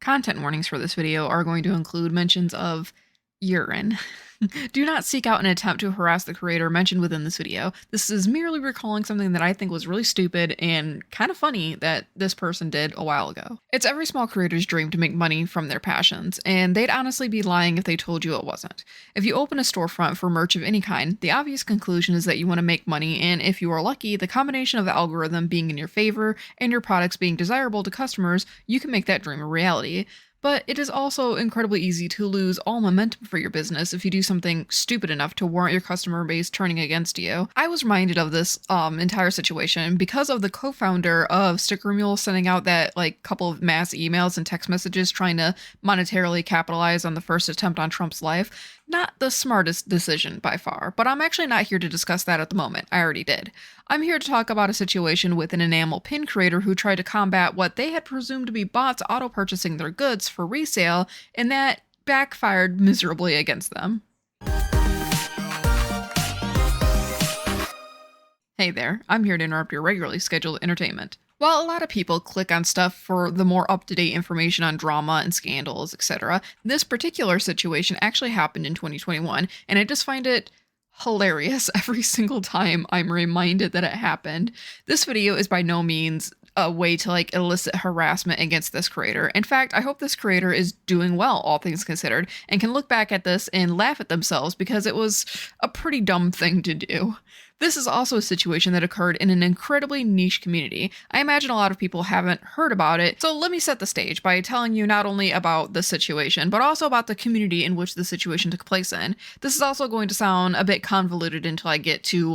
Content warnings for this video are going to include mentions of urine. Do not seek out an attempt to harass the creator mentioned within this video. This is merely recalling something that I think was really stupid and kind of funny that this person did a while ago. It's every small creator's dream to make money from their passions, and they'd honestly be lying if they told you it wasn't. If you open a storefront for merch of any kind, the obvious conclusion is that you want to make money, and if you are lucky, the combination of the algorithm being in your favor and your products being desirable to customers, you can make that dream a reality. But it is also incredibly easy to lose all momentum for your business if you do something stupid enough to warrant your customer base turning against you. I was reminded of this entire situation because of the co-founder of Sticker Mule sending out that couple of mass emails and text messages trying to monetarily capitalize on the first attempt on Trump's life. Not the smartest decision by far, but I'm actually not here to discuss that at the moment. I already did. I'm here to talk about a situation with an enamel pin creator who tried to combat what they had presumed to be bots auto-purchasing their goods for resale, and that backfired miserably against them. Hey there, I'm here to interrupt your regularly scheduled entertainment. While a lot of people click on stuff for the more up-to-date information on drama and scandals, etc., this particular situation actually happened in 2021, and I just find it hilarious every single time I'm reminded that it happened. This video is by no means a way to elicit harassment against this creator. In fact, I hope this creator is doing well, all things considered, and can look back at this and laugh at themselves because it was a pretty dumb thing to do. This is also a situation that occurred in an incredibly niche community. I imagine a lot of people haven't heard about it, so let me set the stage by telling you not only about the situation, but also about the community in which the situation took place in. This is also going to sound a bit convoluted until I get to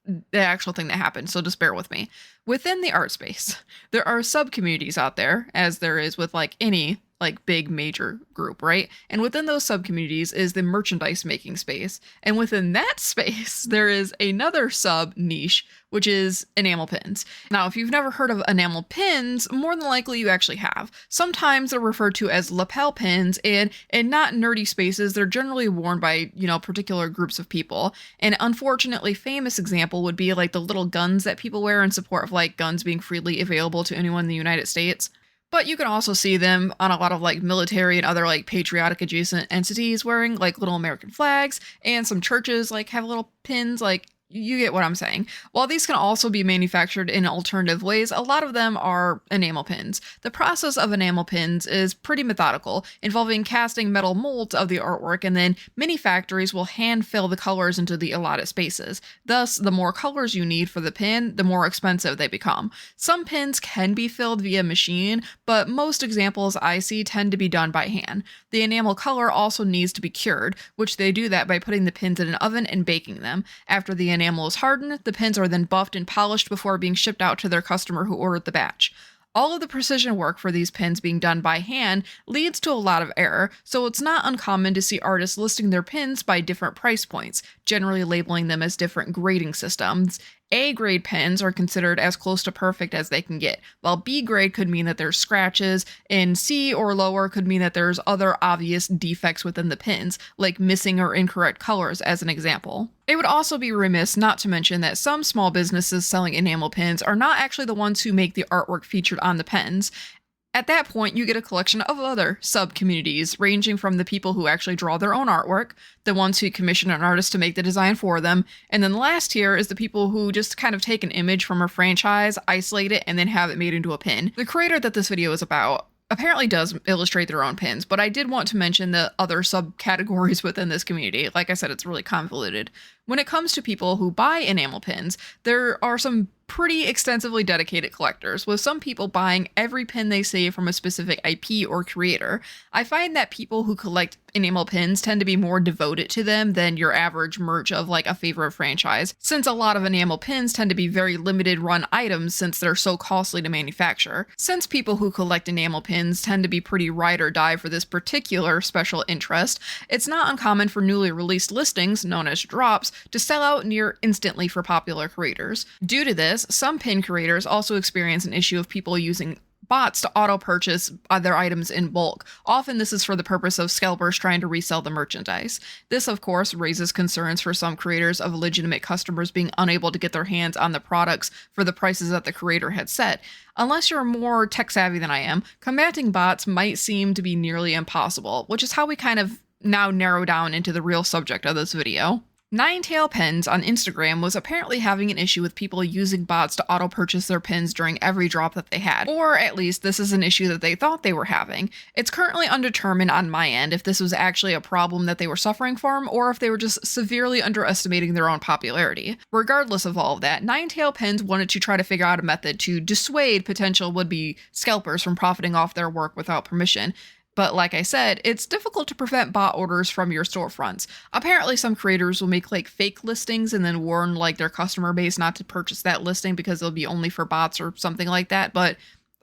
the actual thing that happened, so just bear with me. Within the art space, there are sub-communities out there, as there is with any big major group, right? And within those sub-communities is the merchandise making space. And within that space, there is another sub-niche, which is enamel pins. Now, if you've never heard of enamel pins, more than likely you actually have. Sometimes they're referred to as lapel pins, and in not nerdy spaces, they're generally worn by, particular groups of people. An unfortunately famous example would be the little guns that people wear in support of guns being freely available to anyone in the United States. But you can also see them on a lot of military and other patriotic adjacent entities wearing little American flags, and some churches have little pins you get what I'm saying. While these can also be manufactured in alternative ways, a lot of them are enamel pins. The process of enamel pins is pretty methodical, involving casting metal molds of the artwork, and then many factories will hand fill the colors into the allotted spaces. Thus, the more colors you need for the pin, the more expensive they become. Some pins can be filled via machine, but most examples I see tend to be done by hand. The enamel color also needs to be cured, which they do that by putting the pins in an oven and baking them. After the enamel is hardened, the pins are then buffed and polished before being shipped out to their customer who ordered the batch. All of the precision work for these pins being done by hand leads to a lot of error, so it's not uncommon to see artists listing their pins by different price points, generally labeling them as different grading systems. A-grade pins are considered as close to perfect as they can get, while B-grade could mean that there's scratches, and C or lower could mean that there's other obvious defects within the pins, like missing or incorrect colors as an example. It would also be remiss not to mention that some small businesses selling enamel pins are not actually the ones who make the artwork featured on the pens. At that point, you get a collection of other sub-communities, ranging from the people who actually draw their own artwork, the ones who commission an artist to make the design for them, and then the last tier is the people who just kind of take an image from a franchise, isolate it, and then have it made into a pin. The creator that this video is about apparently does illustrate their own pins, but I did want to mention the other subcategories within this community. Like I said, it's really convoluted. When it comes to people who buy enamel pins, there are some pretty extensively dedicated collectors, with some people buying every pin they save from a specific IP or creator. I find that people who collect enamel pins tend to be more devoted to them than your average merch of a favorite franchise, since a lot of enamel pins tend to be very limited run items since they're so costly to manufacture. Since people who collect enamel pins tend to be pretty ride or die for this particular special interest, it's not uncommon for newly released listings, known as drops, to sell out near instantly for popular creators. Due to this, some pin creators also experience an issue of people using bots to auto-purchase their items in bulk. Often this is for the purpose of scalpers trying to resell the merchandise. This, of course, raises concerns for some creators of legitimate customers being unable to get their hands on the products for the prices that the creator had set. Unless you're more tech-savvy than I am, combating bots might seem to be nearly impossible, which is how we kind of now narrow down into the real subject of this video. Ninetail Pins on Instagram was apparently having an issue with people using bots to auto-purchase their pins during every drop that they had, or at least this is an issue that they thought they were having. It's currently undetermined on my end if this was actually a problem that they were suffering from, or if they were just severely underestimating their own popularity. Regardless of all of that, Ninetail Pins wanted to try to figure out a method to dissuade potential would-be scalpers from profiting off their work without permission. But like I said, it's difficult to prevent bot orders from your storefronts. Apparently some creators will make like fake listings and then warn like their customer base not to purchase that listing because it'll be only for bots or something like that, but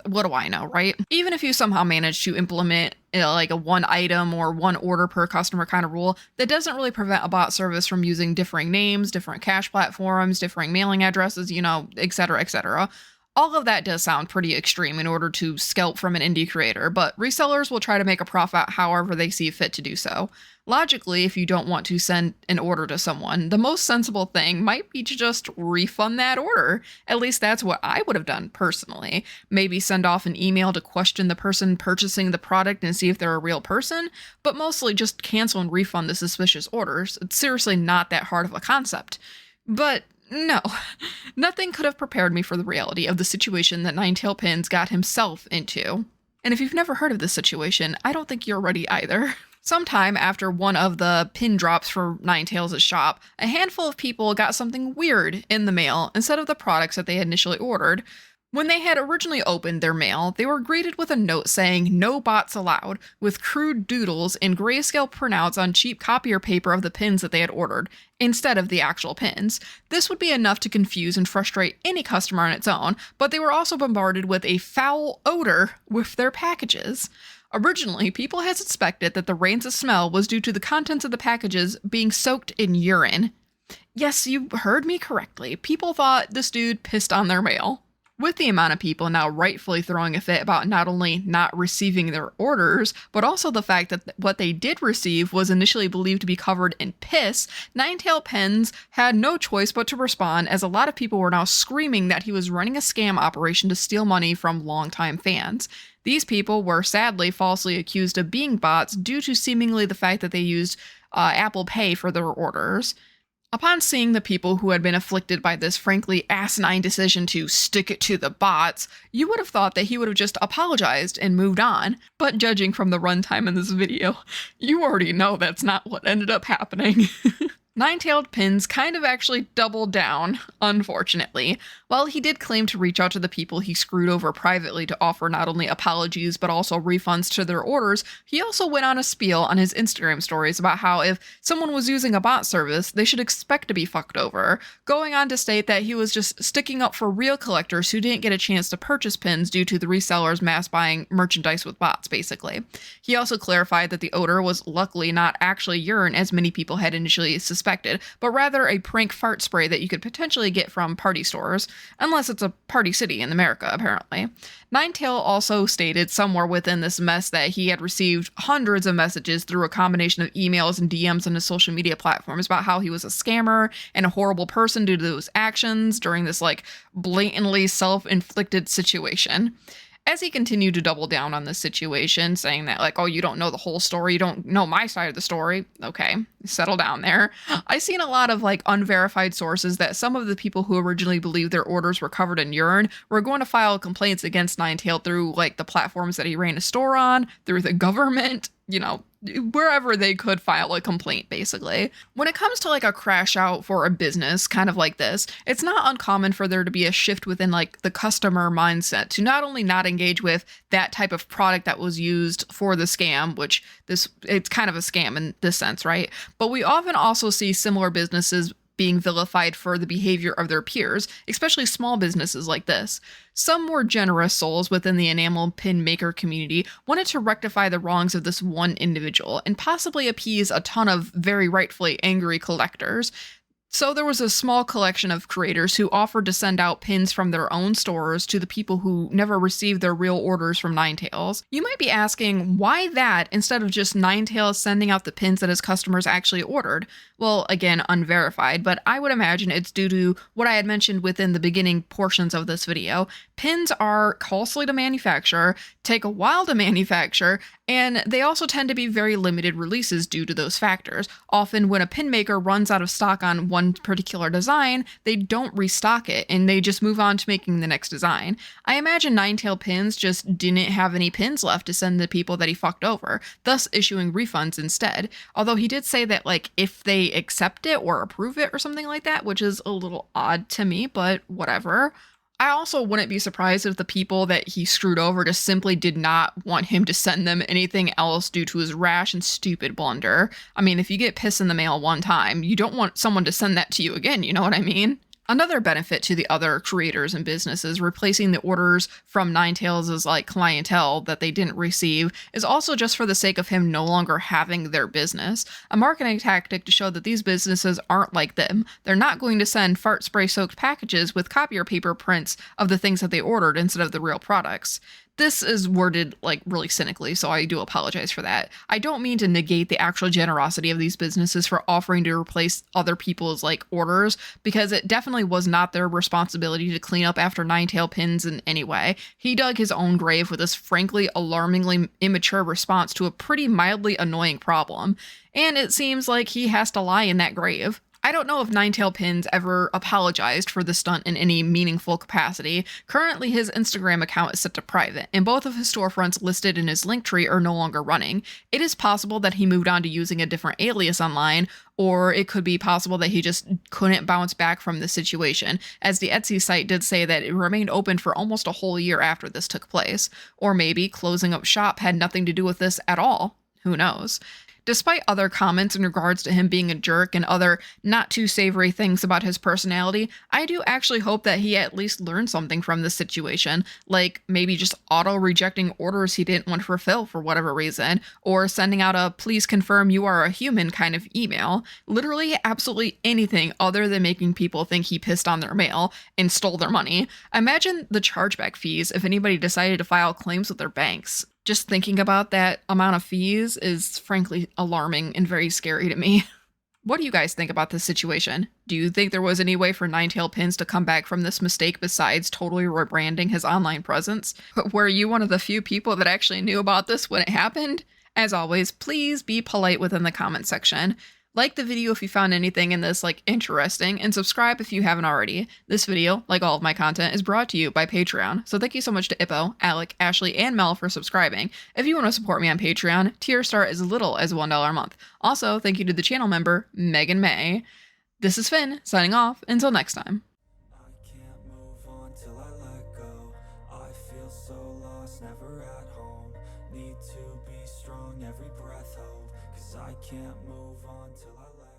what do I know, right? Even if you somehow manage to implement like a one item or one order per customer kind of rule, that doesn't really prevent a bot service from using differing names, different cash platforms, differing mailing addresses, etc., etc. All of that does sound pretty extreme in order to scalp from an indie creator, but resellers will try to make a profit however they see fit to do so. Logically, if you don't want to send an order to someone, the most sensible thing might be to just refund that order. At least that's what I would have done personally. Maybe send off an email to question the person purchasing the product and see if they're a real person, but mostly just cancel and refund the suspicious orders. It's seriously not that hard of a concept. But no, nothing could have prepared me for the reality of the situation that Ninetail Pins got himself into. And if you've never heard of this situation, I don't think you're ready either. Sometime after one of the pin drops for Ninetail's shop, a handful of people got something weird in the mail instead of the products that they had initially ordered. When they had originally opened their mail, they were greeted with a note saying "No bots allowed," with crude doodles in grayscale printouts on cheap copier paper of the pins that they had ordered, instead of the actual pins. This would be enough to confuse and frustrate any customer on its own, but they were also bombarded with a foul odor with their packages. Originally, people had suspected that the rains of smell was due to the contents of the packages being soaked in urine. Yes, you heard me correctly. People thought this dude pissed on their mail. With the amount of people now rightfully throwing a fit about not only not receiving their orders, but also the fact that what they did receive was initially believed to be covered in piss, Ninetail Pins had no choice but to respond, as a lot of people were now screaming that he was running a scam operation to steal money from longtime fans. These people were sadly falsely accused of being bots due to seemingly the fact that they used Apple Pay for their orders. Upon seeing the people who had been afflicted by this frankly asinine decision to stick it to the bots, you would have thought that he would have just apologized and moved on. But judging from the runtime in this video, you already know that's not what ended up happening. Ninetail Pins kind of actually doubled down, unfortunately. While he did claim to reach out to the people he screwed over privately to offer not only apologies but also refunds to their orders, he also went on a spiel on his Instagram stories about how if someone was using a bot service, they should expect to be fucked over, going on to state that he was just sticking up for real collectors who didn't get a chance to purchase pins due to the resellers mass buying merchandise with bots, basically. He also clarified that the odor was luckily not actually urine as many people had initially suspected, but rather a prank fart spray that you could potentially get from party stores, unless it's a party city in America, apparently. Ninetail also stated somewhere within this mess that he had received hundreds of messages through a combination of emails and DMs on his social media platforms about how he was a scammer and a horrible person due to those actions during this blatantly self-inflicted situation. As he continued to double down on this situation, saying that oh, you don't know the whole story, you don't know my side of the story. Okay, settle down there. I've seen a lot of unverified sources that some of the people who originally believed their orders were covered in urine were going to file complaints against Ninetail through the platforms that he ran a store on, through the government, wherever they could file a complaint, basically. When it comes to a crash out for a business kind of like this, it's not uncommon for there to be a shift within the customer mindset to not only not engage with that type of product that was used for the scam, which it's kind of a scam in this sense, right? But we often also see similar businesses being vilified for the behavior of their peers, especially small businesses like this. Some more generous souls within the Enamel pinmaker community wanted to rectify the wrongs of this one individual and possibly appease a ton of very rightfully angry collectors. So there was a small collection of creators who offered to send out pins from their own stores to the people who never received their real orders from Ninetales. You might be asking, why that instead of just Ninetales sending out the pins that his customers actually ordered? Well, again, unverified, but I would imagine it's due to what I had mentioned within the beginning portions of this video. Pins are costly to manufacture, take a while to manufacture, and they also tend to be very limited releases due to those factors. Often, when a pin maker runs out of stock on one particular design, they don't restock it and they just move on to making the next design. I imagine Ninetail Pins just didn't have any pins left to send the people that he fucked over, thus issuing refunds instead. Although he did say that, like, if they accept it or approve it or something like that, which is a little odd to me, but whatever. I also wouldn't be surprised if the people that he screwed over just simply did not want him to send them anything else due to his rash and stupid blunder. I mean, if you get piss in the mail one time, you don't want someone to send that to you again, you know what I mean? Another benefit to the other creators and businesses replacing the orders from Ninetales' like clientele that they didn't receive is also just for the sake of him no longer having their business. A marketing tactic to show that these businesses aren't like them. They're not going to send fart spray soaked packages with copier paper prints of the things that they ordered instead of the real products. This is worded like really cynically, so I do apologize for that. I don't mean to negate the actual generosity of these businesses for offering to replace other people's like orders, because it definitely was not their responsibility to clean up after Ninetail Pins in any way. He dug his own grave with this frankly alarmingly immature response to a pretty mildly annoying problem, and it seems like he has to lie in that grave. I don't know if Ninetail Pins ever apologized for the stunt in any meaningful capacity. Currently, his Instagram account is set to private, and both of his storefronts listed in his Linktree are no longer running. It is possible that he moved on to using a different alias online, or it could be possible that he just couldn't bounce back from the situation, as the Etsy site did say that it remained open for almost a whole year after this took place. Or maybe closing up shop had nothing to do with this at all. Who knows? Despite other comments in regards to him being a jerk and other not too savory things about his personality, I do actually hope that he at least learned something from this situation, like maybe just auto-rejecting orders he didn't want to fulfill for whatever reason, or sending out a "please confirm you are a human" kind of email. Literally absolutely anything other than making people think he pissed on their mail and stole their money. Imagine the chargeback fees if anybody decided to file claims with their banks. Just thinking about that amount of fees is frankly alarming and very scary to me. What do you guys think about this situation? Do you think there was any way for Ninetail Pins to come back from this mistake besides totally rebranding his online presence? Were you one of the few people that actually knew about this when it happened? As always, please be polite within the comment section. Like the video if you found anything in this interesting, and subscribe if you haven't already. This video, like all of my content, is brought to you by Patreon, so thank you so much to Ippo, Alec, Ashley, and Mel for subscribing. If you want to support me on Patreon, tier start as little as $1 a month. Also, thank you to the channel member, Megan May. This is Finn, signing off, until next time. I can't move on till I let go. I feel so lost, never at home. Need to be strong, every breath hold. 'Cause I can't move on till I let